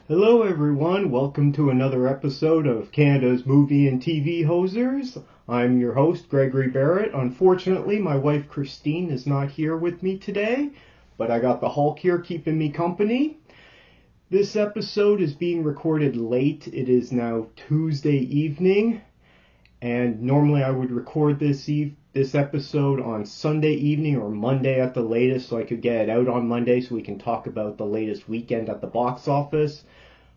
Hello everyone, welcome to another episode of Canada's Movie and TV Hosers. I'm your host, Gregory Barrett. Unfortunately, my wife Christine is not here with me today, but I got the Hulk here keeping me company. This episode is being recorded late. It is now Tuesday evening, and normally I would record this episode on Sunday evening or Monday at the latest so I could get it out on Monday so we can talk about the latest weekend at the box office.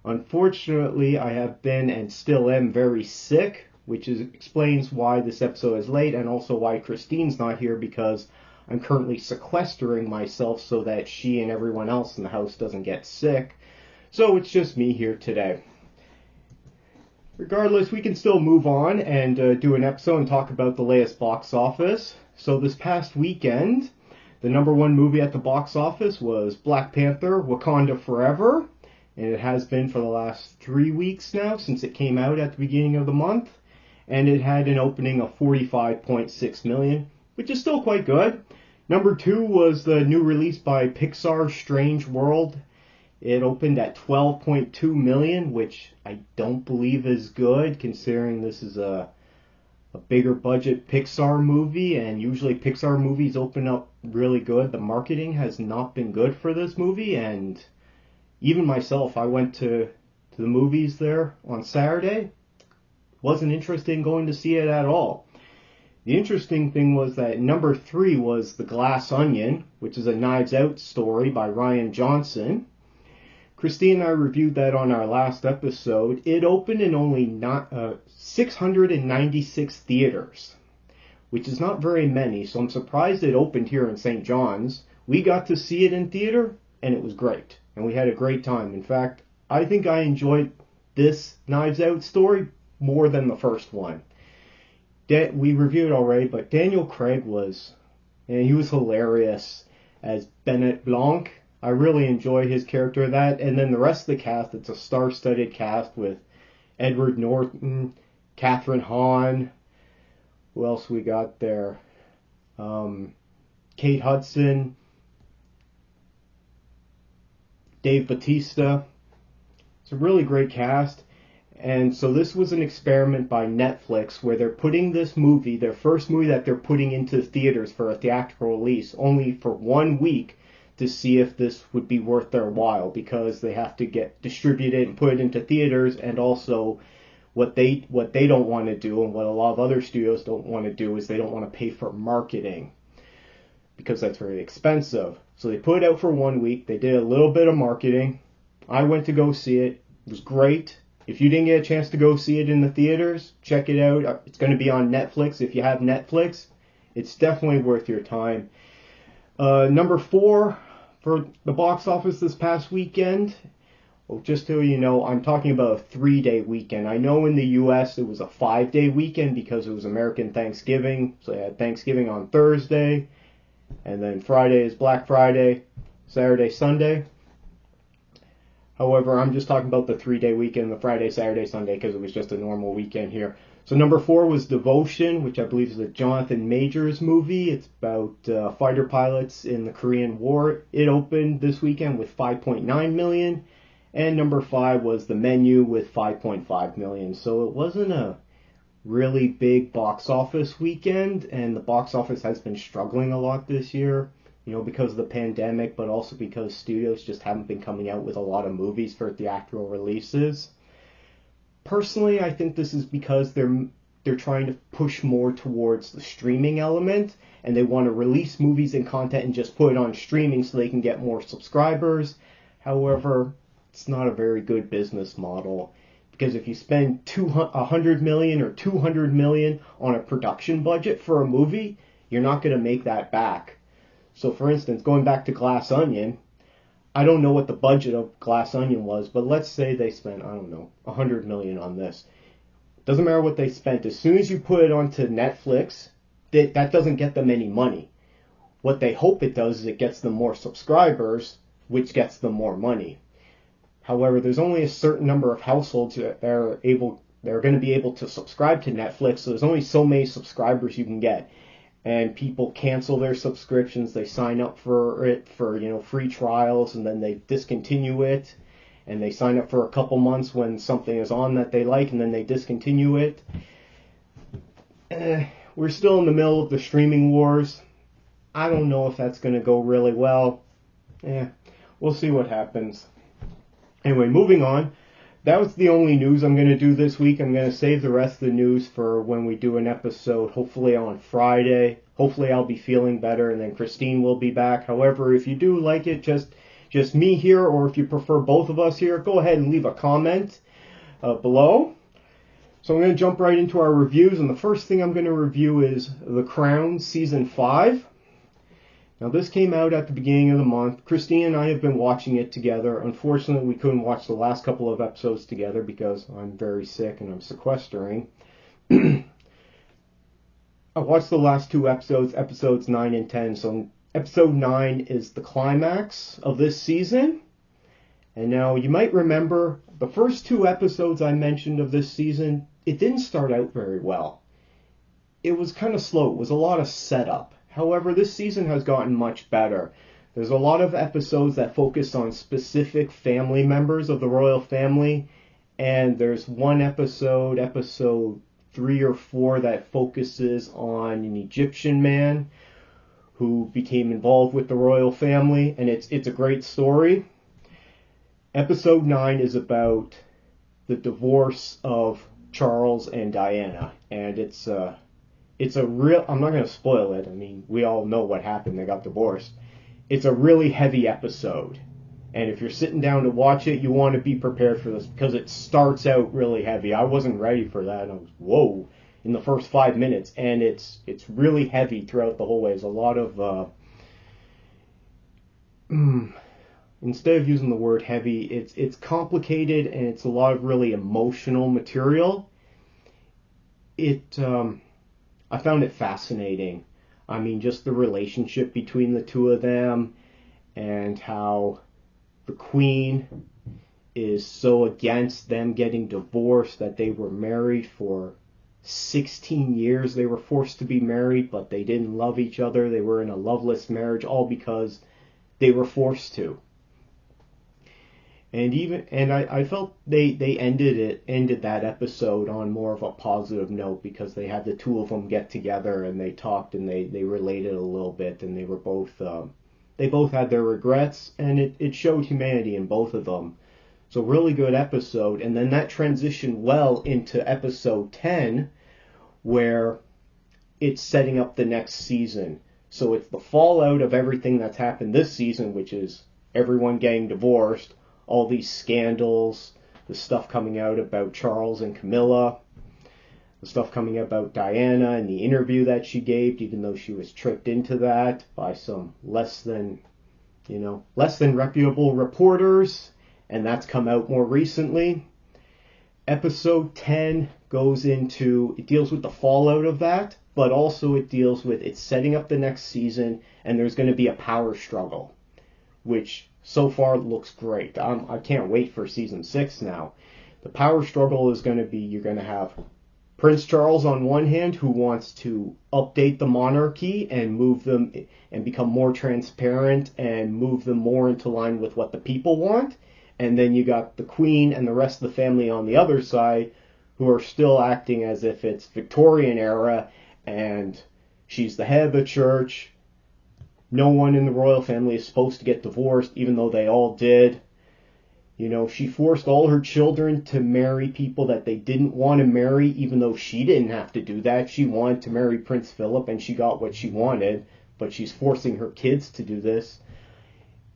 Unfortunately, I have been and still am very sick, which explains why this episode is late and also why Christine's not here, because I'm currently sequestering myself so that she and everyone else in the house doesn't get sick. So it's just me here today. Regardless, we can still move on and do an episode and talk about the latest box office. So this past weekend, the number one movie at the box office was Black Panther: Wakanda Forever, and it has been for the last 3 weeks now since it came out at the beginning of the month, and it had an opening of $45.6 million, which is still quite good. Number two was the new release by Pixar, Strange World. It opened at $12.2 million, which I don't believe is good, considering this is a bigger budget Pixar movie, and usually Pixar movies open up really good. The marketing has not been good for this movie, and even myself, I went to the movies there on Saturday. Wasn't interested in going to see it at all. The interesting thing was that number three was The Glass Onion, which is a Knives Out story by Rian Johnson. Christine and I reviewed that on our last episode. It opened in only 696 theaters, which is not very many, so I'm surprised it opened here in St. John's. We got to see it in theater, and it was great, and we had a great time. In fact, I think I enjoyed this Knives Out story more than the first one. We reviewed it already, but Daniel Craig he was hilarious as Bennett Blanc. I really enjoy his character of that. And then the rest of the cast, it's a star-studded cast with Edward Norton, Catherine Hahn. Who else we got there? Kate Hudson, Dave Bautista. It's a really great cast. And so this was an experiment by Netflix where they're putting this movie, their first movie that they're putting into theaters for a theatrical release, only for 1 week, to see if this would be worth their while, because they have to get distributed and put it into theaters, and also what they don't want to do, and what a lot of other studios don't want to do, is they don't want to pay for marketing, because that's very expensive. So they put it out for 1 week. They did a little bit of marketing. I went to go see it. It was great. If you didn't get a chance to go see it in the theaters, check it out. It's going to be on Netflix. If you have Netflix, it's definitely worth your time. Number four for the box office this past weekend. Well, just so you know, I'm talking about a 3-day weekend. I know in the US it was a 5-day weekend because it was American Thanksgiving. So they had Thanksgiving on Thursday, and then Friday is Black Friday, Saturday, Sunday. However, I'm just talking about the 3-day weekend, the Friday, Saturday, Sunday, because it was just a normal weekend here. So number four was Devotion, which I believe is a Jonathan Majors movie. It's about fighter pilots in the Korean War. It opened this weekend with $5.9 million. And number five was The Menu with $5.5 million. So it wasn't a really big box office weekend, and the box office has been struggling a lot this year, because of the pandemic, but also because studios just haven't been coming out with a lot of movies for theatrical releases. Personally, I think this is because they're trying to push more towards the streaming element, and they want to release movies and content and just put it on streaming so they can get more subscribers. However, it's not a very good business model, because if you spend $100 million or $200 million on a production budget for a movie, you're not going to make that back. So for instance, going back to Glass Onion, I don't know what the budget of Glass Onion was, but let's say they spent, $100 million on this. Doesn't matter what they spent. As soon as you put it onto Netflix, that doesn't get them any money. What they hope it does is it gets them more subscribers, which gets them more money. However, there's only a certain number of households that are going to be able to subscribe to Netflix, so there's only so many subscribers you can get. And people cancel their subscriptions, they sign up for it for, free trials, and then they discontinue it. and they sign up for a couple months when something is on that they like, and then they discontinue it. We're still in the middle of the streaming wars. I don't know if that's going to go really well. We'll see what happens. Anyway, moving on. That was the only news I'm going to do this week. I'm going to save the rest of the news for when we do an episode, hopefully on Friday. Hopefully I'll be feeling better, and then Christine will be back. However, if you do like it, just me here, or if you prefer both of us here, go ahead and leave a comment below. So I'm going to jump right into our reviews, and the first thing I'm going to review is The Crown Season 5. Now, this came out at the beginning of the month. Christine and I have been watching it together. Unfortunately, we couldn't watch the last couple of episodes together because I'm very sick and I'm sequestering. I watched the last two episodes, episodes 9 and 10. So episode 9 is the climax of this season. And now you might remember the first two episodes I mentioned of this season, it didn't start out very well. It was kind of slow. It was a lot of setup. However, this season has gotten much better. There's a lot of episodes that focus on specific family members of the royal family, and there's one episode 3 or 4, that focuses on an Egyptian man who became involved with the royal family, and it's a great story. Episode 9 is about the divorce of Charles and Diana, and it's a real, I'm not going to spoil it. I mean, we all know what happened. They got divorced. It's a really heavy episode. And if you're sitting down to watch it, you want to be prepared for this because it starts out really heavy. I wasn't ready for that. I was, whoa, in the first 5 minutes. And it's really heavy throughout the whole way. There's a lot of, instead of using the word heavy, it's complicated, and it's a lot of really emotional material. I found it fascinating. I mean, just the relationship between the two of them, and how the Queen is so against them getting divorced that they were married for 16 years. They were forced to be married, but they didn't love each other. They were in a loveless marriage, all because they were forced to. And I felt they ended that episode on more of a positive note, because they had the two of them get together and they talked and they related a little bit, and they both had their regrets, and it showed humanity in both of them. So really good episode. And then that transitioned well into episode 10, where it's setting up the next season. So it's the fallout of everything that's happened this season, which is everyone getting divorced, all these scandals, the stuff coming out about Charles and Camilla, the stuff coming out about Diana and the interview that she gave, even though she was tricked into that by some less than reputable reporters, and that's come out more recently. Episode 10 it deals with the fallout of that, but also it's setting up the next season, and there's going to be a power struggle, which so far looks great. I can't wait for season 6 now. The power struggle is going to be, you're going to have Prince Charles on one hand, who wants to update the monarchy and move them and become more transparent and move them more into line with what the people want. And then you got the Queen and the rest of the family on the other side, who are still acting as if it's Victorian era and she's the head of the church. No one in the royal family is supposed to get divorced, even though they all did. She forced all her children to marry people that they didn't want to marry, even though she didn't have to do that. She wanted to marry Prince Philip, and she got what she wanted, but she's forcing her kids to do this.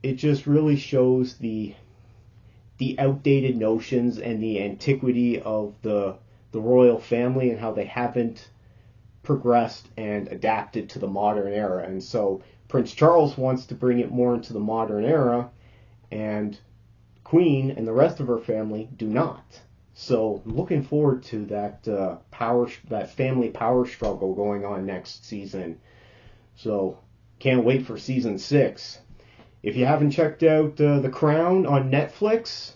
It just really shows the outdated notions and the antiquity of the royal family, and how they haven't progressed and adapted to the modern era. And so Prince Charles wants to bring it more into the modern era, and Queen and the rest of her family do not. So I'm looking forward to that family power struggle going on next season. So can't wait for season 6. If you haven't checked out The Crown on Netflix,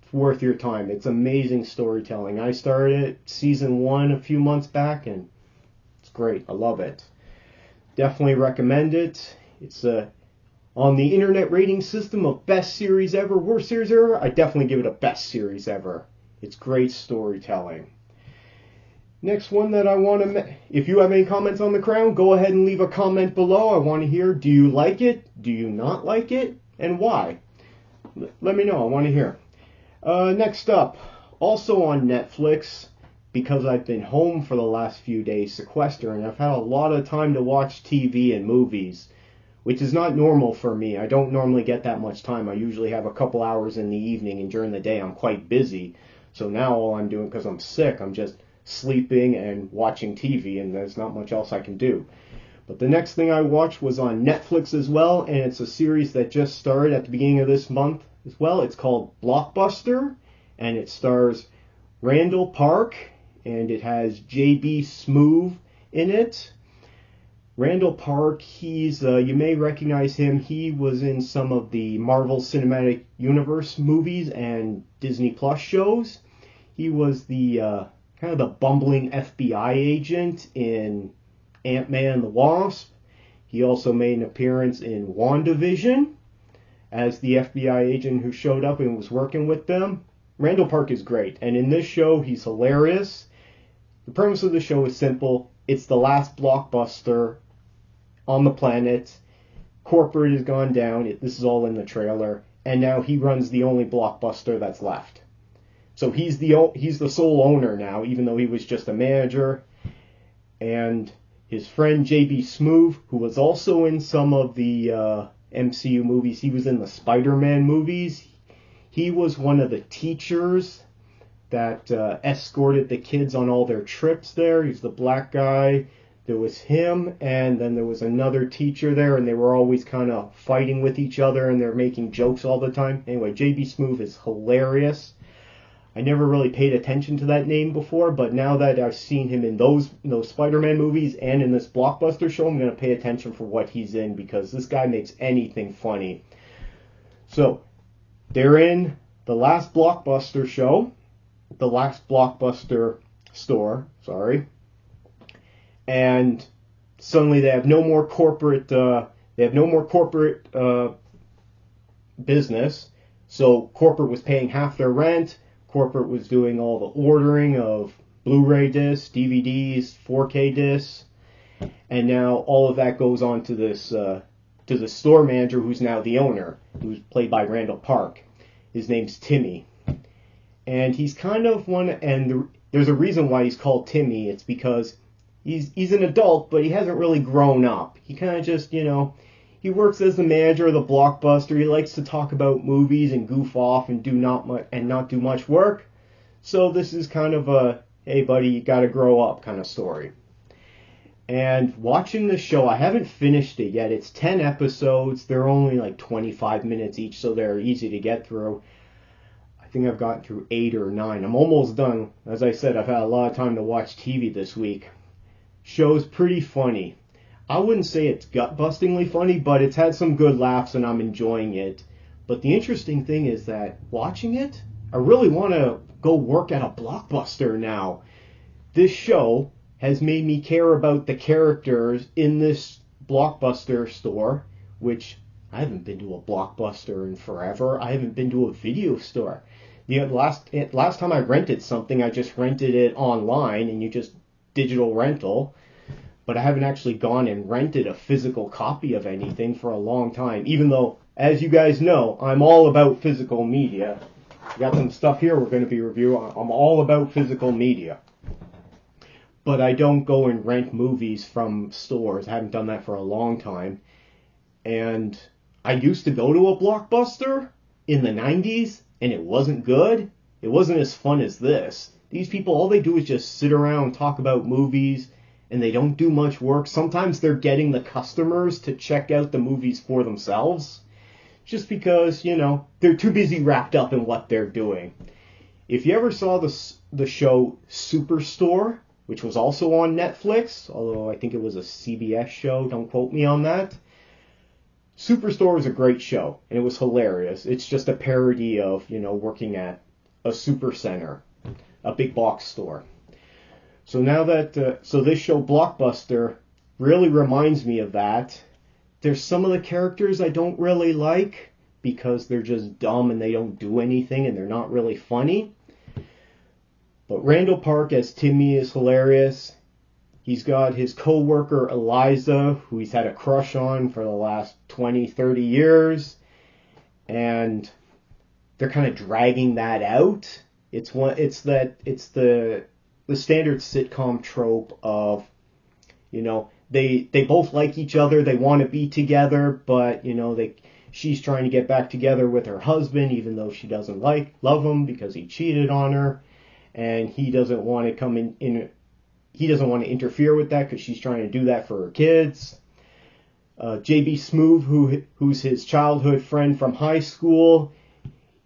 it's worth your time. It's amazing storytelling. I started season 1 a few months back, and it's great. I love it. Definitely recommend it. On the internet rating system of best series ever, worst series ever, I definitely give it a best series ever. It's great storytelling. Next one that I want to... If you have any comments on The Crown, go ahead and leave a comment below. I want to hear, do you like it? Do you not like it? And why? Let me know. I want to hear. Next up, also on Netflix, because I've been home for the last few days sequestering, I've had a lot of time to watch TV and movies, which is not normal for me. I don't normally get that much time. I usually have a couple hours in the evening, and during the day I'm quite busy. So now all I'm doing, because I'm sick, I'm just sleeping and watching TV, and there's not much else I can do. But the next thing I watched was on Netflix as well, and it's a series that just started at the beginning of this month as well. It's called Blockbuster, and it stars Randall Park, and it has J.B. Smoove in it. Randall Park, he's you may recognize him. He was in some of the Marvel Cinematic Universe movies and Disney Plus shows. He was the kind of the bumbling FBI agent in Ant-Man and the Wasp. He also made an appearance in WandaVision as the FBI agent who showed up and was working with them. Randall Park is great, and in this show he's hilarious. The premise of the show is simple. It's the last blockbuster on the planet. Corporate has gone down. This is all in the trailer, and now he runs the only blockbuster that's left. So he's the sole owner now, even though he was just a manager. And his friend J.B. Smoove, who was also in some of the MCU movies, he was in the Spider-Man movies. He was one of the teachers that escorted the kids on all their trips there. He's the black guy. There was him, and then there was another teacher there, and they were always kind of fighting with each other, and they're making jokes all the time. Anyway, J.B. Smoove is hilarious. I never really paid attention to that name before, but now that I've seen him in those Spider-Man movies and in this Blockbuster show, I'm going to pay attention for what he's in, because this guy makes anything funny. So, they're in the last Blockbuster show, the last Blockbuster store, and suddenly they have no more corporate, business. So corporate was paying half their rent. Corporate was doing all the ordering of Blu-ray discs, DVDs, 4K discs, and now all of that goes on to this to the store manager, who's now the owner, who's played by Randall Park. His name's Timmy, and he's kind of there's a reason why he's called Timmy. It's because he's an adult, but he hasn't really grown up. He kind of just, he works as the manager of the Blockbuster. He likes to talk about movies and goof off and not do much work. So this is kind of a, hey buddy, you gotta grow up kind of story. And watching the show, I haven't finished it yet. It's 10 episodes. They're only like 25 minutes each, so they're easy to get through. I think I've gotten through 8 or 9. I'm almost done. As I said, I've had a lot of time to watch TV this week. Show's pretty funny. I wouldn't say it's gut-bustingly funny, but it's had some good laughs and I'm enjoying it. But the interesting thing is that watching it, I really want to go work at a Blockbuster now. This show has made me care about the characters in this Blockbuster store, which I haven't been to a Blockbuster in forever. I haven't been to a video store. The last time I rented something, I just rented it online, and you just digital rental. But I haven't actually gone and rented a physical copy of anything for a long time, even though, as you guys know, I'm all about physical media. I got some stuff here we're going to be reviewing. I'm all about physical media. But I don't go and rent movies from stores. I haven't done that for a long time. And I used to go to a Blockbuster in the 90s, and it wasn't good. It wasn't as fun as this. These people, all they do is just sit around and talk about movies, and they don't do much work. Sometimes they're getting the customers to check out the movies for themselves, just because, they're too busy wrapped up in what they're doing. If you ever saw the show Superstore, which was also on Netflix, although I think it was a CBS show, don't quote me on that. Superstore was a great show, and it was hilarious. It's just a parody of, working at a super center, a big box store. So now that, so this show Blockbuster really reminds me of that. there's some of the characters I don't really like because they're just dumb and they don't do anything and they're not really funny. But Randall Park as Timmy is hilarious. He's got his co-worker Eliza, who he's had a crush on for the last 20, 30 years. And they're kind of dragging that out. It's the standard sitcom trope of, they both like each other, they want to be together, but she's trying to get back together with her husband, even though she doesn't love him because he cheated on her, and he doesn't want to he doesn't want to interfere with that because she's trying to do that for her kids. JB Smoove, who's his childhood friend from high school,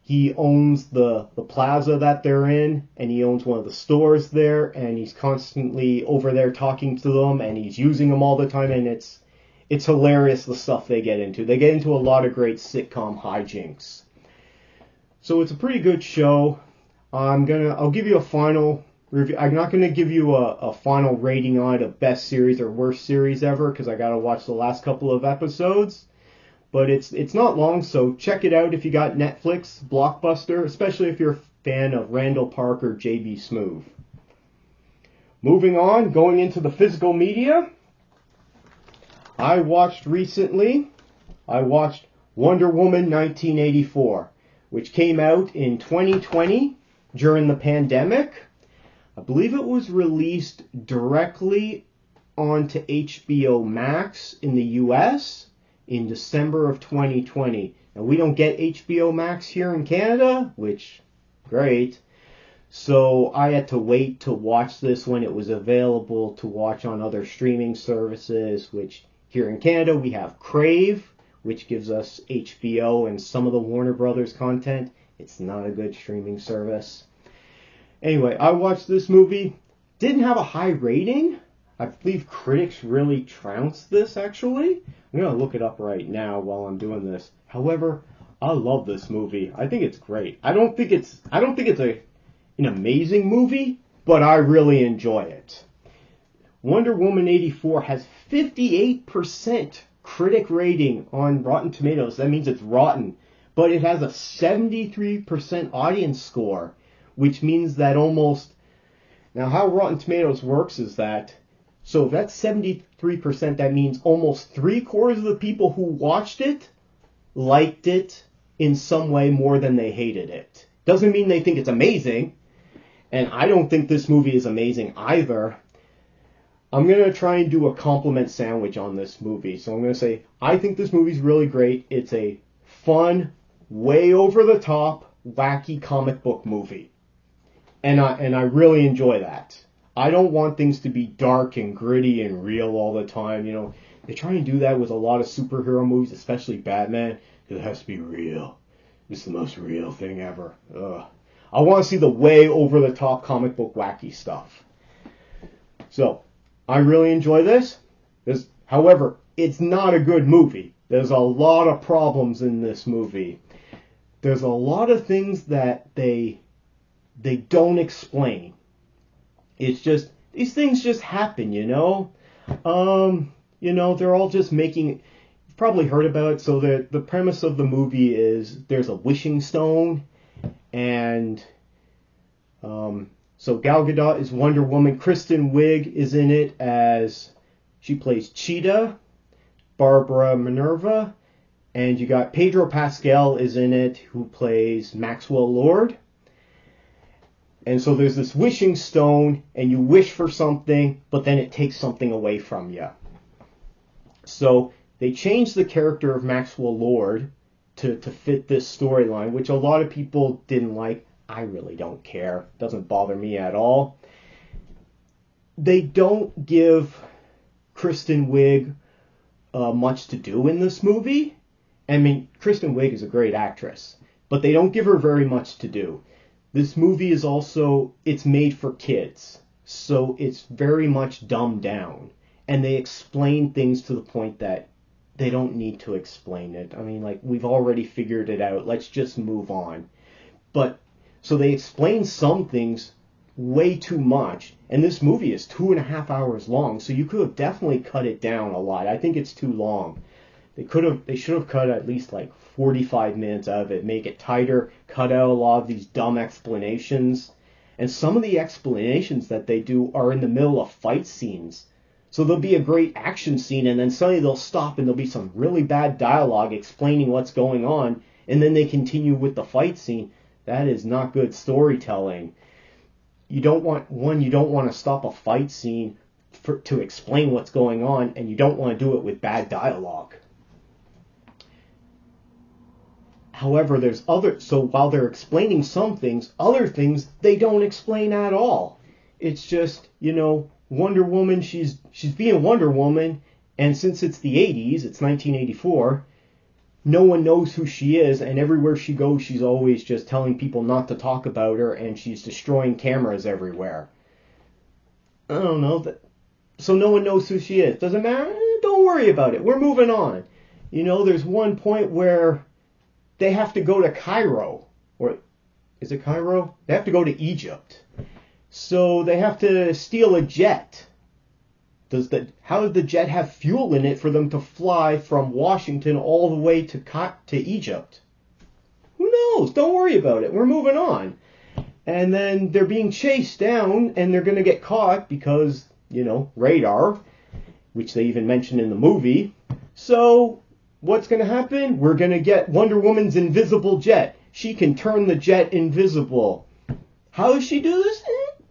he owns the plaza that they're in, and he owns one of the stores there, and he's constantly over there talking to them, and he's using them all the time, and it's hilarious the stuff they get into. They get into a lot of great sitcom hijinks. So it's a pretty good show. I'll give you a final review. I'm not gonna give you a final rating on it of best series or worst series ever because I gotta watch the last couple of episodes. But it's not long, so check it out if you got Netflix, Blockbuster, especially if you're a fan of Randall Park or JB Smoove. Moving on, going into the physical media, I watched Wonder Woman 1984, which came out in 2020 during the pandemic. I believe it was released directly onto HBO Max in the US in December of 2020. Now, we don't get HBO Max here in Canada, which, great. So I had to wait to watch this when it was available to watch on other streaming services, which here in Canada we have Crave, which gives us HBO and some of the Warner Brothers content. It's not a good streaming service. Anyway, I watched this movie. Didn't have a high rating. I believe critics really trounced this, actually. I'm going to look it up right now while I'm doing this. However, I love this movie. I think it's great. I don't think it's an amazing movie, but I really enjoy it. Wonder Woman 84 has 58% critic rating on Rotten Tomatoes. That means it's rotten. But it has a 73% audience score, which means that almost... Now, how Rotten Tomatoes works is that... So if that's 73%, that means almost 3/4 of the people who watched it liked it in some way more than they hated it. Doesn't mean they think it's amazing. And I don't think this movie is amazing either. I'm going to try and do a compliment sandwich on this movie. So I'm going to say, I think this movie's really great. It's a fun, way over the top, wacky comic book movie. And I really enjoy that. I don't want things to be dark and gritty and real all the time. They try and do that with a lot of superhero movies, especially Batman. It has to be real. It's the most real thing ever. Ugh. I want to see the way over the top comic book wacky stuff. So, I really enjoy this. However, it's not a good movie. There's a lot of problems in this movie. There's a lot of things that they don't explain. It's just, these things just happen, they're all just making, you've probably heard about it. So the premise of the movie is there's a wishing stone, and so Gal Gadot is Wonder Woman. Kristen Wiig is in it as, she plays Cheetah, Barbara Minerva, and you got Pedro Pascal is in it, who plays Maxwell Lord. And so there's this wishing stone, and you wish for something, but then it takes something away from you. So they changed the character of Maxwell Lord to fit this storyline, which a lot of people didn't like. I really don't care. It doesn't bother me at all. They don't give Kristen Wiig much to do in this movie. I mean, Kristen Wiig is a great actress, but they don't give her very much to do. This movie is also, it's made for kids, so it's very much dumbed down. And they explain things to the point that they don't need to explain it. I mean, we've already figured it out. Let's just move on. But, so they explain some things way too much. And this movie is 2.5 hours long, so you could have definitely cut it down a lot. I think it's too long. They should have cut at least like 45 minutes out of it, make it tighter, cut out a lot of these dumb explanations. And some of the explanations that they do are in the middle of fight scenes. So there'll be a great action scene, and then suddenly they'll stop and there'll be some really bad dialogue explaining what's going on, and then they continue with the fight scene. That is not good storytelling. You don't want to stop a fight scene to explain what's going on, and you don't want to do it with bad dialogue. However, so while they're explaining some things, other things they don't explain at all. It's just, Wonder Woman, she's being Wonder Woman, and since it's the 80s, it's 1984, no one knows who she is, and everywhere she goes, she's always just telling people not to talk about her, and she's destroying cameras everywhere. I don't know. So no one knows who she is. Doesn't matter? Don't worry about it. We're moving on. There's one point where they have to go to Cairo. Or is it Cairo? They have to go to Egypt. So they have to steal a jet. How does the jet have fuel in it for them to fly from Washington all the way to Egypt? Who knows? Don't worry about it. We're moving on. And then they're being chased down, and they're going to get caught because, radar, which they even mentioned in the movie. So what's going to happen? We're going to get Wonder Woman's invisible jet. She can turn the jet invisible. How does she do this?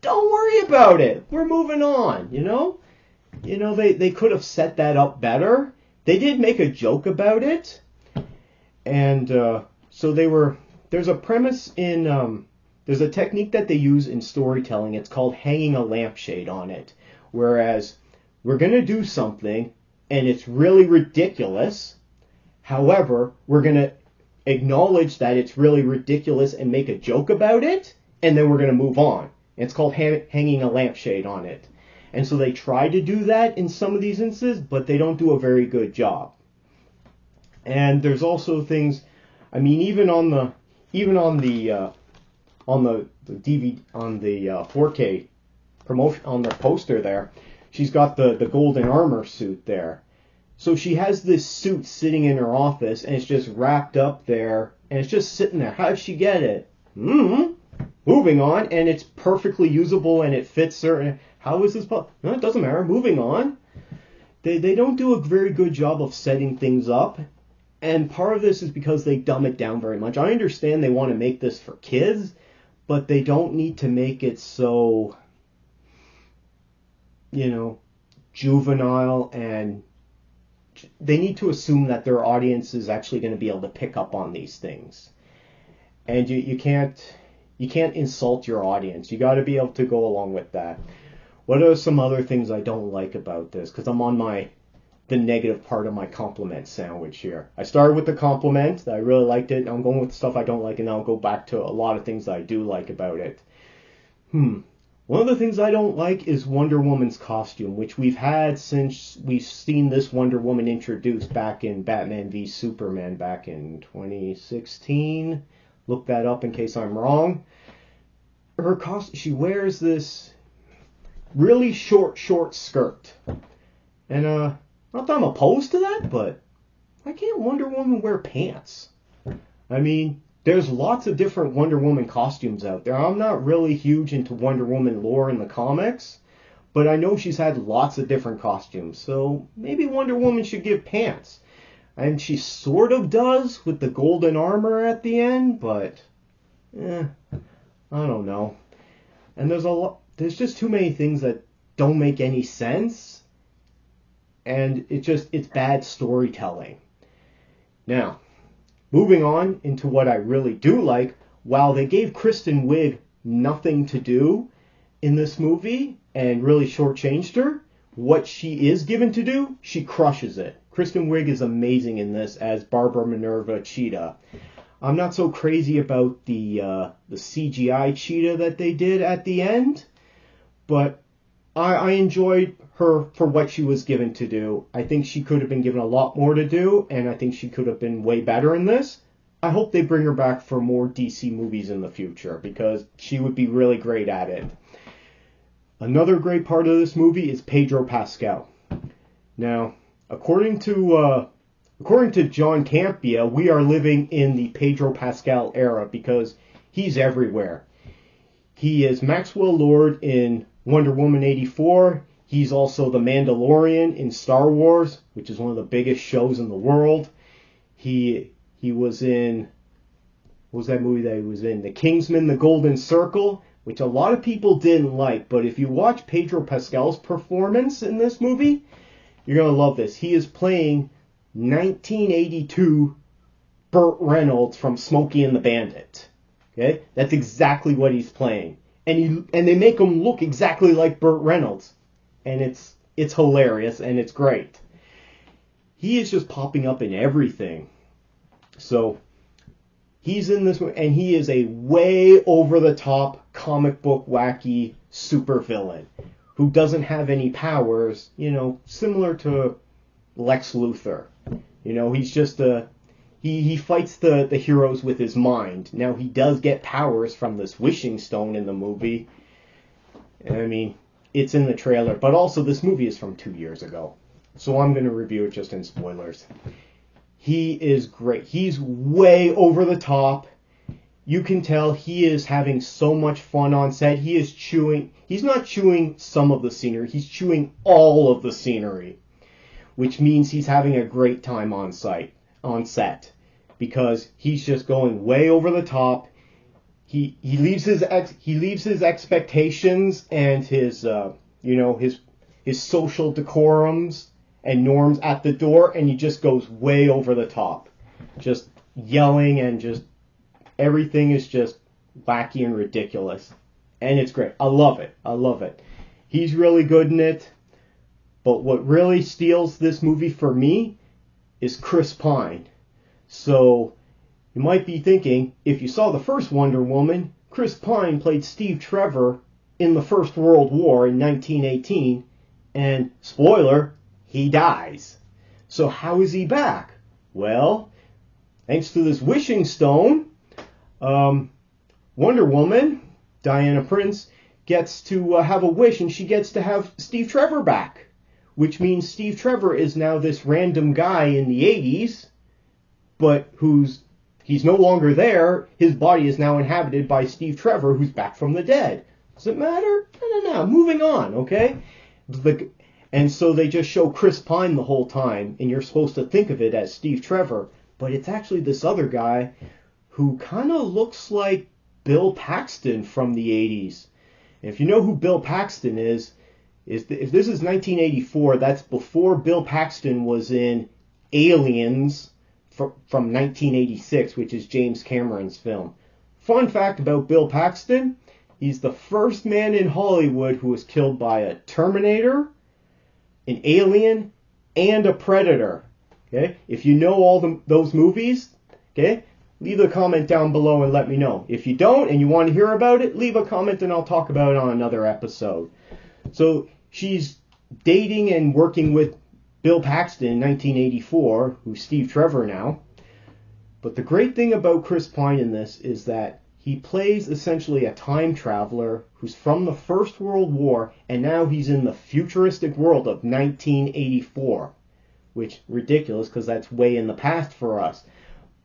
Don't worry about it. We're moving on, They could have set that up better. They did make a joke about it. And so there's a premise there's a technique that they use in storytelling. It's called hanging a lampshade on it. Whereas we're going to do something and it's really ridiculous. However, we're going to acknowledge that it's really ridiculous and make a joke about it. And then we're going to move on. It's called hanging a lampshade on it. And so they try to do that in some of these instances, but they don't do a very good job. And there's also things, even on the DVD, on the 4K promotion, on the poster there, she's got the golden armor suit there. So she has this suit sitting in her office, and it's just wrapped up there, and it's just sitting there. How did she get it? Moving on, and it's perfectly usable, and it fits her. How is this possible? No, it doesn't matter. Moving on. They don't do a very good job of setting things up, and part of this is because they dumb it down very much. I understand they want to make this for kids, but they don't need to make it so, juvenile, and they need to assume that their audience is actually going to be able to pick up on these things. And you can't insult your audience. You got to be able to go along with that. What are some other things I don't like about this? Because I'm on the negative part of my compliment sandwich here. I started with the compliment. I really liked it. I'm going with the stuff I don't like, and I'll go back to a lot of things that I do like about it. One of the things I don't like is Wonder Woman's costume, which we've had since we've seen this Wonder Woman introduced back in Batman v Superman back in 2016. Look that up in case I'm wrong. Her costume, she wears this really short skirt. And not that I'm opposed to that, but why can't Wonder Woman wear pants? There's lots of different Wonder Woman costumes out there. I'm not really huge into Wonder Woman lore in the comics, but I know she's had lots of different costumes. So maybe Wonder Woman should give pants. And she sort of does with the golden armor at the end, but I don't know. And there's just too many things that don't make any sense, and it's bad storytelling. Now, moving on into what I really do like, while they gave Kristen Wiig nothing to do in this movie and really shortchanged her, what she is given to do, she crushes it. Kristen Wiig is amazing in this as Barbara Minerva Cheetah. I'm not so crazy about the CGI Cheetah that they did at the end, but I enjoyed her for what she was given to do. I think she could have been given a lot more to do, and I think she could have been way better in this. I hope they bring her back for more DC movies in the future, because she would be really great at it. Another great part of this movie is Pedro Pascal. Now, according to according to John Campea, we are living in the Pedro Pascal era because he's everywhere. He is Maxwell Lord in Wonder Woman 84. He's also the Mandalorian in Star Wars, which is one of the biggest shows in the world. He was in, what was that movie that he was in? The Kingsman, The Golden Circle, which a lot of people didn't like. But if you watch Pedro Pascal's performance in this movie, you're going to love this. He is playing 1982 Burt Reynolds from Smokey and the Bandit. Okay, that's exactly what he's playing, and they make him look exactly like Burt Reynolds, and it's hilarious and it's great. He is just popping up in everything. So he's in this, and he is a way over the top comic book wacky supervillain who doesn't have any powers, similar to Lex Luthor. He's just he fights the heroes with his mind. Now, he does get powers from this wishing stone in the movie. I mean, it's in the trailer, but also this movie is from 2 years ago. So I'm going to review it just in spoilers. He is great. He's way over the top. You can tell he is having so much fun on set. He's not chewing some of the scenery, he's chewing all of the scenery, which means he's having a great time on set, because he's just going way over the top. He leaves his expectations and his social decorums and norms at the door, and he just goes way over the top, just yelling, and just everything is just wacky and ridiculous, and it's great. I love it. He's really good in it. But what really steals this movie for me is Chris Pine. So you might be thinking, if you saw the first Wonder Woman, Chris Pine played Steve Trevor in the First World War in 1918, and spoiler, he dies. So how is he back? Well, thanks to this wishing stone, Wonder Woman, Diana Prince, gets to have a wish, and she gets to have Steve Trevor back. Which means Steve Trevor is now this random guy in the 80s, but he's no longer there. His body is now inhabited by Steve Trevor, who's back from the dead. Does it matter? No. Moving on, okay? And so they just show Chris Pine the whole time, and you're supposed to think of it as Steve Trevor, but it's actually this other guy who kind of looks like Bill Paxton from the 80s. And if you know who Bill Paxton is, if this is 1984, that's before Bill Paxton was in Aliens from 1986, which is James Cameron's film. Fun fact about Bill Paxton, he's the first man in Hollywood who was killed by a Terminator, an Alien, and a Predator. Okay? If you know all those movies, okay, leave a comment down below and let me know. If you don't and you want to hear about it, leave a comment and I'll talk about it on another episode. So she's dating and working with Bill Paxton in 1984, who's Steve Trevor now. But the great thing about Chris Pine in this is that he plays essentially a time traveler who's from the First World War, and now he's in the futuristic world of 1984. Which, ridiculous, because that's way in the past for us.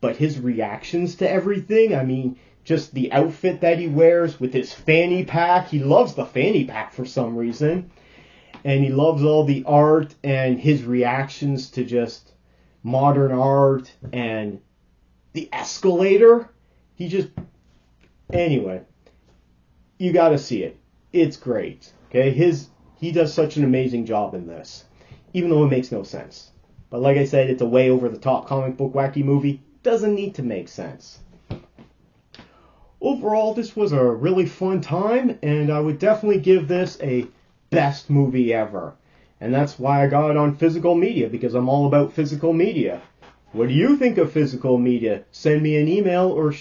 But his reactions to everything, I mean, just the outfit that he wears with his fanny pack. He loves the fanny pack for some reason. And he loves all the art and his reactions to just modern art and the escalator. Anyway, you gotta see it. It's great. Okay, he does such an amazing job in this, even though it makes no sense. But like I said, it's a way over the top comic book wacky movie. Doesn't need to make sense. Overall, this was a really fun time, and I would definitely give this a best movie ever. And that's why I got it on physical media, because I'm all about physical media. What do you think of physical media? Send me an email or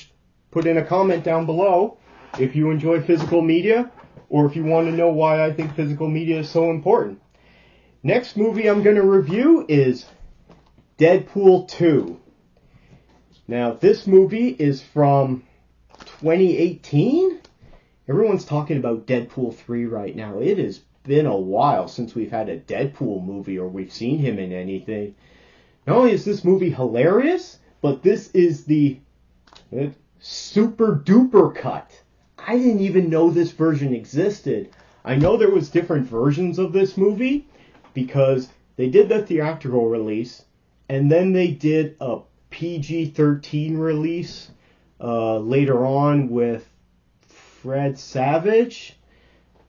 put in a comment down below if you enjoy physical media, or if you want to know why I think physical media is so important. Next movie I'm going to review is Deadpool 2. Now, this movie is from 2018? Everyone's talking about Deadpool 3 right now. It has been a while since we've had a Deadpool movie or we've seen him in anything. not only is this movie hilarious, but this is the super duper cut. I didn't even know this version existed. I know there was different versions of this movie because they did the theatrical release and then they did a PG-13 release later on with Fred Savage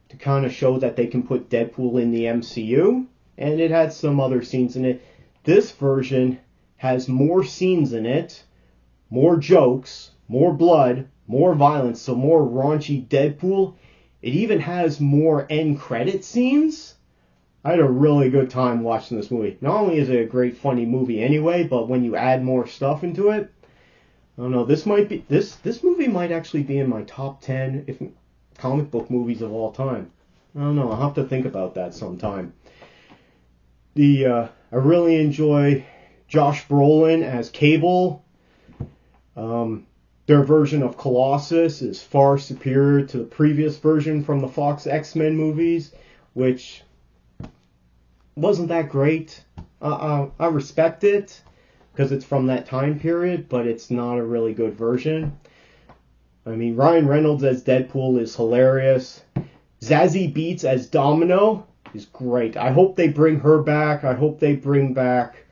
to kind of show that they can put Deadpool in the MCU, and it had some other scenes in it. This version has more scenes in it, more jokes, more blood, more violence, so more raunchy Deadpool. It even has more end credit scenes. I had a really good time watching this movie. Not only is it a great funny movie anyway, but when you add more stuff into it, I don't know, this movie might actually be in my top 10 if comic book movies of all time. I don't know, I'll have to think about that sometime. I really enjoy Josh Brolin as Cable. Their version of Colossus is far superior to the previous version from the Fox X-Men movies, which wasn't that great. I respect it because it's from that time period, but it's not a really good version. I mean, Ryan Reynolds as Deadpool is hilarious. Zazie Beetz as Domino is great. I hope they bring her back. I hope they bring back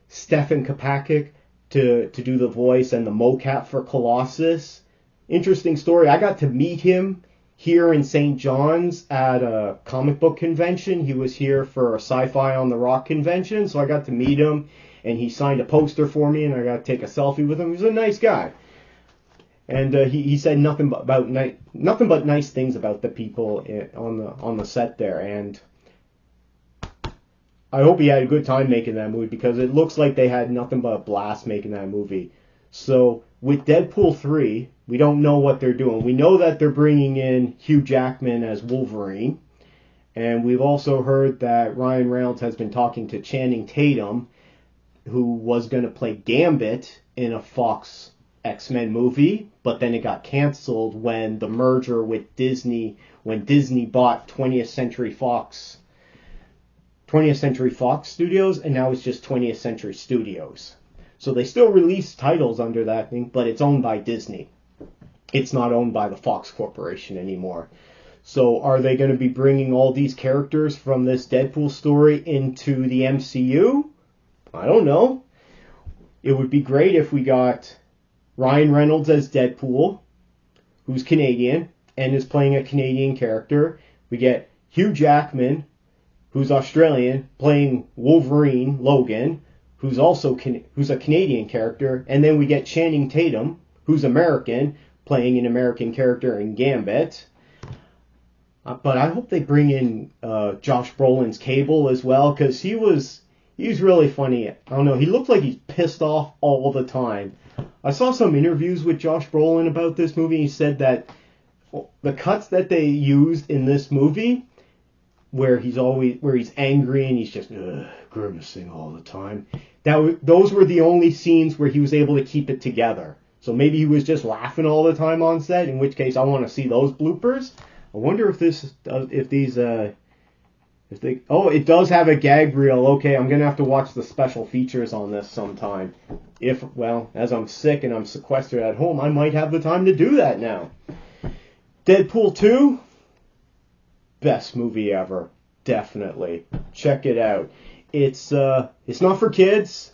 Stefan Kapakic to do the voice and the mocap for Colossus. Interesting story. I got to meet him here in St. John's at a comic book convention. He was here for a Sci-Fi on the Rock convention, so I got to meet him, and he signed a poster for me, and I got to take a selfie with him. He was a nice guy. And he said nothing but nice things about the people on the set there, and I hope he had a good time making that movie because it looks like they had nothing but a blast making that movie. So with Deadpool 3, we don't know what they're doing. We know that they're bringing in Hugh Jackman as Wolverine, and we've also heard that Ryan Reynolds has been talking to Channing Tatum, who was going to play Gambit in a Fox X-Men movie, but then it got canceled when the merger with Disney, when Disney bought 20th Century Fox Studios, and now it's just 20th Century Studios. So they still release titles under that thing, but it's owned by Disney. It's not owned by the Fox Corporation anymore. So are they going to be bringing all these characters from this Deadpool story into the MCU? I don't know. It would be great if we got Ryan Reynolds as Deadpool, who's Canadian and is playing a Canadian character. We get Hugh Jackman, who's Australian, playing Wolverine, Logan, who's a Canadian character, and then we get Channing Tatum, who's American, playing an American character in Gambit. But I hope they bring in Josh Brolin's Cable as well, because he's really funny. I don't know, he looked like he's pissed off all the time. I saw some interviews with Josh Brolin about this movie. He said that the cuts that they used in this movie, where he's angry and he's just grimacing all the time, those were the only scenes where he was able to keep it together. So maybe he was just laughing all the time on set, in which case I want to see those bloopers. I wonder if it does have a gag reel. Okay, I'm going to have to watch the special features on this sometime. As I'm sick and I'm sequestered at home, I might have the time to do that now. Deadpool 2, best movie ever. Definitely. Check it out. It's not for kids.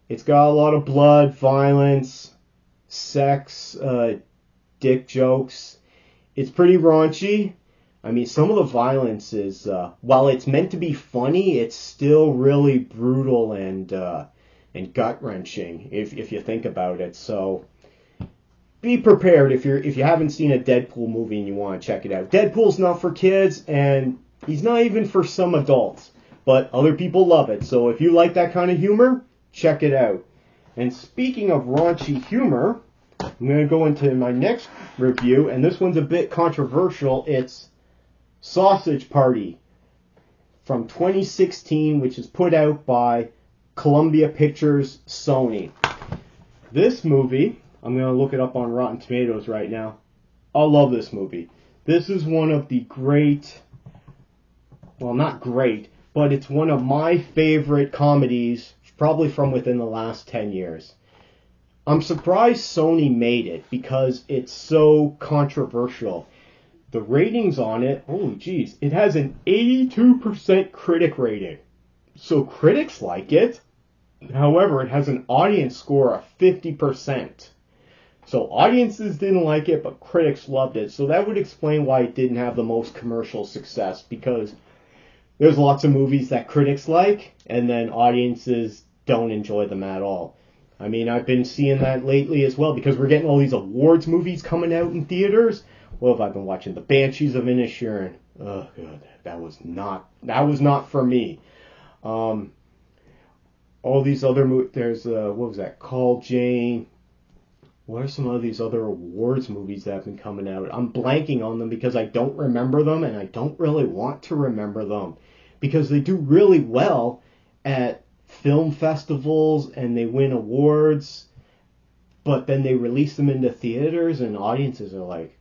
It's got a lot of blood, violence, sex, dick jokes. It's pretty raunchy. I mean, some of the violence is, while it's meant to be funny, it's still really brutal and gut-wrenching if you think about it. So be prepared if you haven't seen a Deadpool movie and you want to check it out. Deadpool's not for kids, and he's not even for some adults, but other people love it. So if you like that kind of humor, check it out. And speaking of raunchy humor, I'm going to go into my next review, and this one's a bit controversial. It's Sausage Party from 2016, which is put out by Columbia Pictures Sony. This movie, I'm going to look it up on Rotten Tomatoes right now. I love this movie. This is one of the not great, but it's one of my favorite comedies probably from within the last 10 years. I'm surprised Sony made it because it's so controversial. The ratings on it, holy jeez, it has an 82% critic rating. So critics like it. However, it has an audience score of 50%. So audiences didn't like it, but critics loved it. So that would explain why it didn't have the most commercial success, because there's lots of movies that critics like, and then audiences don't enjoy them at all. I mean, I've been seeing that lately as well, because we're getting all these awards movies coming out in theaters. Well, I've been watching The Banshees of Inisherin. Oh, God, that was not for me. All these other movies, there's, what was that, Call Jane. What are some of these other awards movies that have been coming out? I'm blanking on them because I don't remember them, and I don't really want to remember them, because they do really well at film festivals and they win awards, but then they release them into theaters and audiences are like,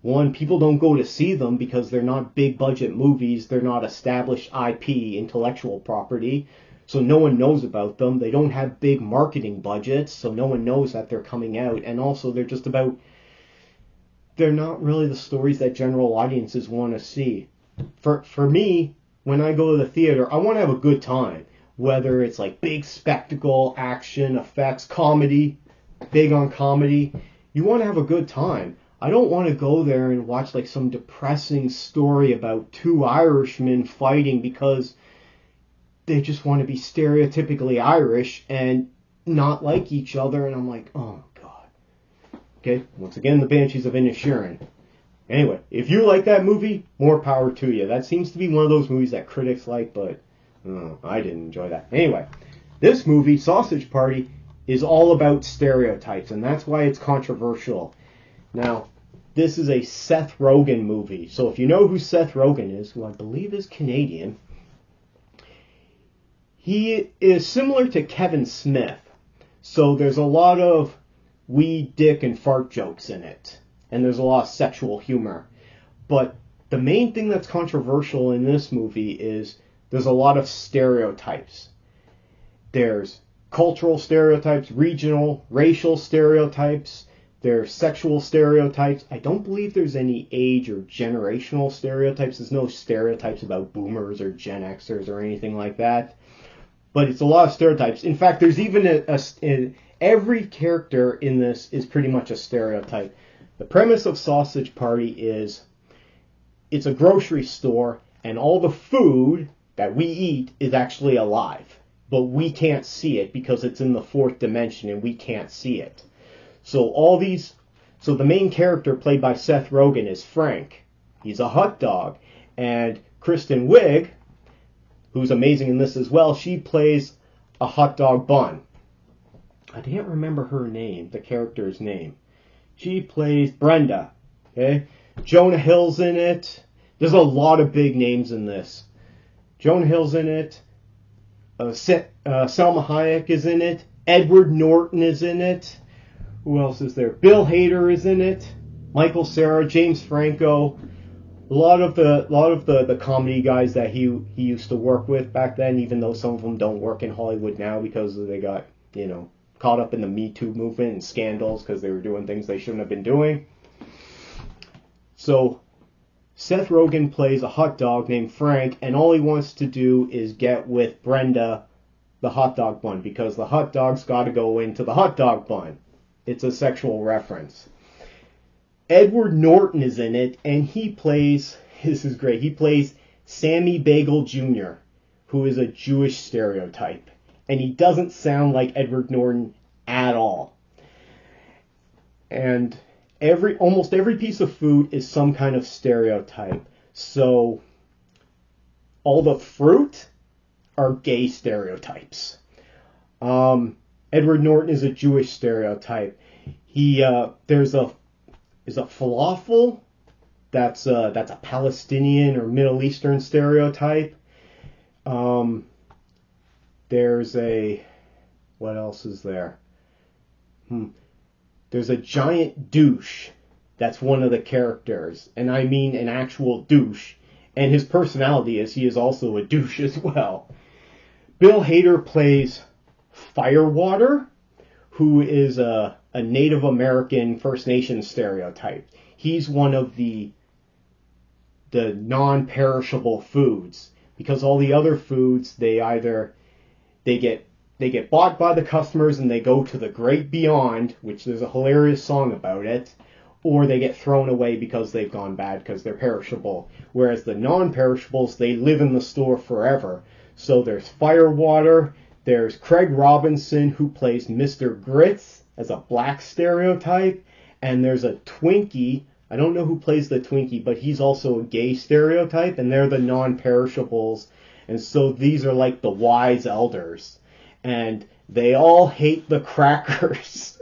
one, people don't go to see them because they're not big budget movies, they're not established IP, intellectual property, so no one knows about them. They don't have big marketing budgets, so no one knows that they're coming out. And also, they're not really the stories that general audiences want to see. For me, when I go to the theater, I want to have a good time. Whether it's like big spectacle, action, effects, comedy, big on comedy, you want to have a good time. I don't want to go there and watch like some depressing story about two Irishmen fighting because they just want to be stereotypically Irish and not like each other. And I'm like, oh, God. Okay, once again, The Banshees of Inisherin. Anyway, if you like that movie, more power to you. That seems to be one of those movies that critics like, but I didn't enjoy that. Anyway, this movie, Sausage Party, is all about stereotypes, and that's why it's controversial. Now, this is a Seth Rogen movie. So if you know who Seth Rogen is, who I believe is Canadian, he is similar to Kevin Smith. So there's a lot of weed, dick, and fart jokes in it. And there's a lot of sexual humor. But the main thing that's controversial in this movie is there's a lot of stereotypes. There's cultural stereotypes, regional, racial stereotypes. There's sexual stereotypes. I don't believe there's any age or generational stereotypes. There's no stereotypes about boomers or Gen Xers or anything like that. But it's a lot of stereotypes. In fact, there's even every character in this is pretty much a stereotype. The premise of Sausage Party is it's a grocery store and all the food that we eat is actually alive. But we can't see it because it's in the fourth dimension and we can't see it. So the main character played by Seth Rogen is Frank. He's a hot dog. And Kristen Wiig, who's amazing in this as well, she plays a hot dog bun. I can't remember her name, the character's name. She plays Brenda. Okay, Jonah Hill's in it. There's a lot of big names in this. Jonah Hill's in it. Salma Hayek is in it. Edward Norton is in it. Who else is there? Bill Hader is in it. Michael Cera, James Franco. A lot of the comedy guys that he used to work with back then, even though some of them don't work in Hollywood now because they got, caught up in the Me Too movement and scandals because they were doing things they shouldn't have been doing. So Seth Rogen plays a hot dog named Frank, and all he wants to do is get with Brenda, the hot dog bun, because the hot dog's got to go into the hot dog bun. It's a sexual reference. Edward Norton is in it, and he plays, this is great, he plays Sammy Bagel Jr., who is a Jewish stereotype. And he doesn't sound like Edward Norton at all. And almost every piece of food is some kind of stereotype. So all the fruit are gay stereotypes. Edward Norton is a Jewish stereotype. There's a falafel. That's a Palestinian or Middle Eastern stereotype. There's what else is there? There's a giant douche. That's one of the characters, and I mean an actual douche. And his personality is he is also a douche as well. Bill Hader plays Firewater, who is a Native American First Nation stereotype. He's one of the non-perishable foods, because all the other foods, they get bought by the customers and they go to the great beyond, which there's a hilarious song about it, or they get thrown away because they've gone bad because they're perishable. Whereas the non-perishables, they live in the store forever. So there's Firewater, there's Craig Robinson, who plays Mr. Grits as a black stereotype, and there's a Twinkie. I don't know who plays the Twinkie, but he's also a gay stereotype, and they're the non-perishables. And so these are like the wise elders. And they all hate the crackers.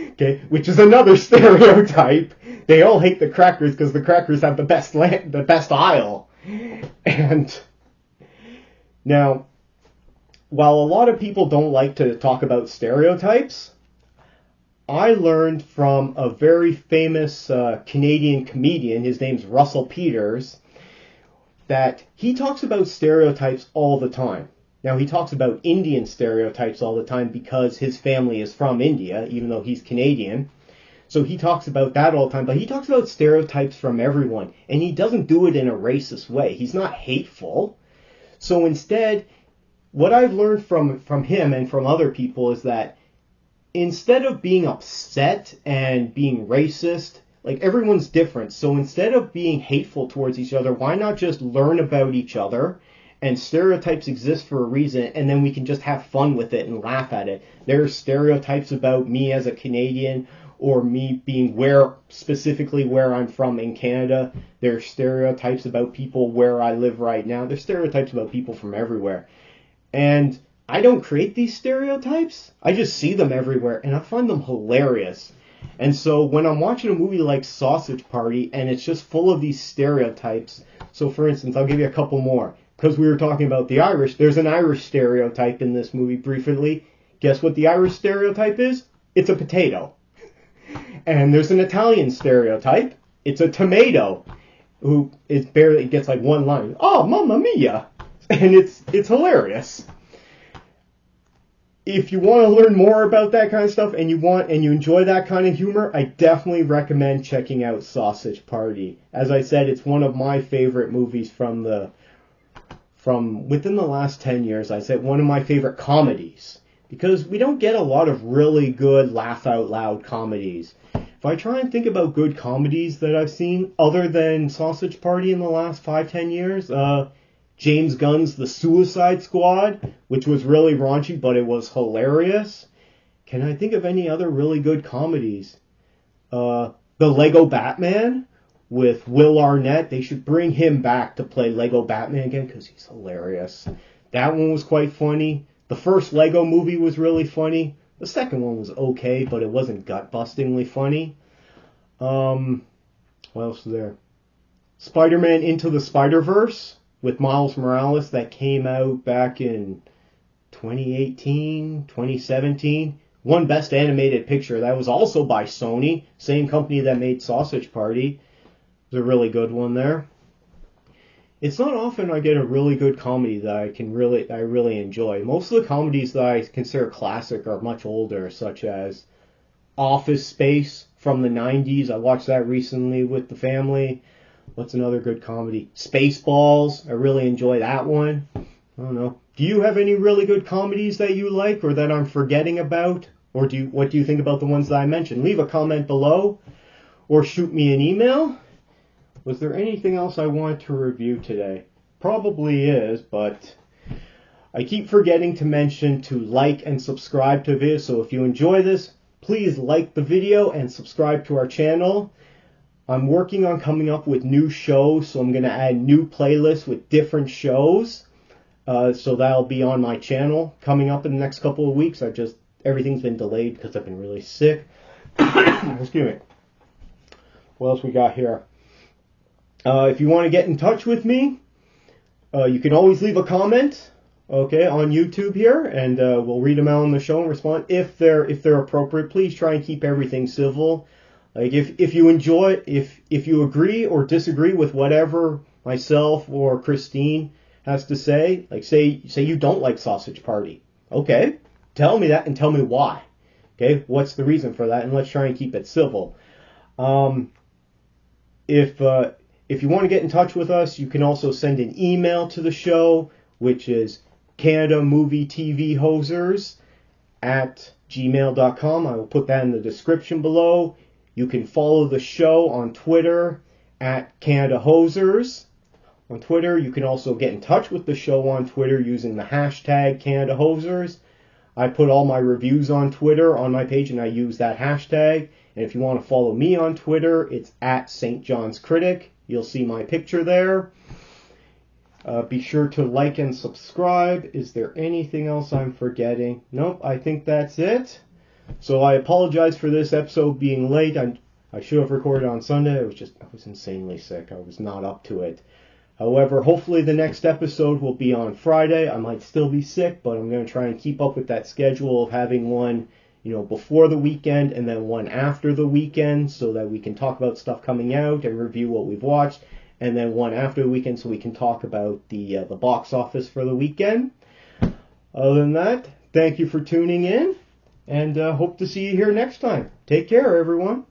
Okay, which is another stereotype. They all hate the crackers because the crackers have the best aisle. And now, while a lot of people don't like to talk about stereotypes, I learned from a very famous Canadian comedian, his name's Russell Peters, that he talks about stereotypes all the time. Now, he talks about Indian stereotypes all the time because his family is from India, even though he's Canadian. So he talks about that all the time, but he talks about stereotypes from everyone, and he doesn't do it in a racist way. He's not hateful. So instead, what I've learned from him and from other people is that instead of being upset and being racist, like, everyone's different. So instead of being hateful towards each other, why not just learn about each other? And stereotypes exist for a reason, and then we can just have fun with it and laugh at it. There are stereotypes about me as a Canadian, or me being specifically where I'm from in Canada. There are stereotypes about people where I live right now. There's stereotypes about people from everywhere. And I don't create these stereotypes. I just see them everywhere, and I find them hilarious. And so when I'm watching a movie like Sausage Party, and it's just full of these stereotypes, so for instance, I'll give you a couple more. Because we were talking about the Irish, there's an Irish stereotype in this movie briefly. Guess what the Irish stereotype is? It's a potato. And there's an Italian stereotype. It's a tomato, who is barely gets like one line. Oh, mamma mia! And it's hilarious. If you want to learn more about that kind of stuff and you enjoy that kind of humor, I definitely recommend checking out Sausage Party. As I said, it's one of my favorite movies from within the last 10 years. I said one of my favorite comedies, because we don't get a lot of really good laugh out loud comedies. If I try and think about good comedies that I've seen other than Sausage Party in the last 5-10 years, James Gunn's The Suicide Squad, which was really raunchy, but it was hilarious. Can I think of any other really good comedies? The Lego Batman with Will Arnett. They should bring him back to play Lego Batman again, because he's hilarious. That one was quite funny. The first Lego movie was really funny. The second one was okay, but it wasn't gut-bustingly funny. What else is there? Spider-Man Into the Spider-Verse with Miles Morales, that came out back in 2018, 2017. Won Best Animated Picture. That was also by Sony, same company that made Sausage Party. It was a really good one there. It's not often I get a really good comedy that I really enjoy. Most of the comedies that I consider classic are much older, such as Office Space from the 90s. I watched that recently with the family. What's another good comedy? Spaceballs. I really enjoy that one. I don't know. Do you have any really good comedies that you like or that I'm forgetting about? Or what do you think about the ones that I mentioned? Leave a comment below or shoot me an email. Was there anything else I wanted to review today? Probably is, but I keep forgetting to mention to like and subscribe to this. So if you enjoy this, please like the video and subscribe to our channel. I'm working on coming up with new shows, so I'm going to add new playlists with different shows. So that'll be on my channel coming up in the next couple of weeks. Everything's been delayed because I've been really sick. Excuse me. What else we got here? If you want to get in touch with me, you can always leave a comment, okay, on YouTube here, and we'll read them out on the show and respond if they're appropriate. Please try and keep everything civil. Like if you enjoy, if you agree or disagree with whatever myself or Christine has to say. Like, say you don't like Sausage Party. Okay, tell me that and tell me why. Okay, what's the reason for that? And let's try and keep it civil. If you want to get in touch with us, you can also send an email to the show, which is CanadaMovieTVHosers@gmail.com. I will put that in the description below. You can follow the show on Twitter @CanadaHosers. On Twitter, you can also get in touch with the show on Twitter using the hashtag CanadaHosers. I put all my reviews on Twitter on my page, and I use that hashtag. And if you want to follow me on Twitter, it's @StJohn'sCritic. You'll see my picture there. Be sure to like and subscribe. Is there anything else I'm forgetting? Nope, I think that's it. So I apologize for this episode being late. I should have recorded on Sunday. I was insanely sick. I was not up to it. However, hopefully the next episode will be on Friday. I might still be sick, but I'm going to try and keep up with that schedule of having one, before the weekend and then one after the weekend, so that we can talk about stuff coming out and review what we've watched, and then one after the weekend so we can talk about the box office for the weekend. Other than that, thank you for tuning in, and hope to see you here next time. Take care, everyone.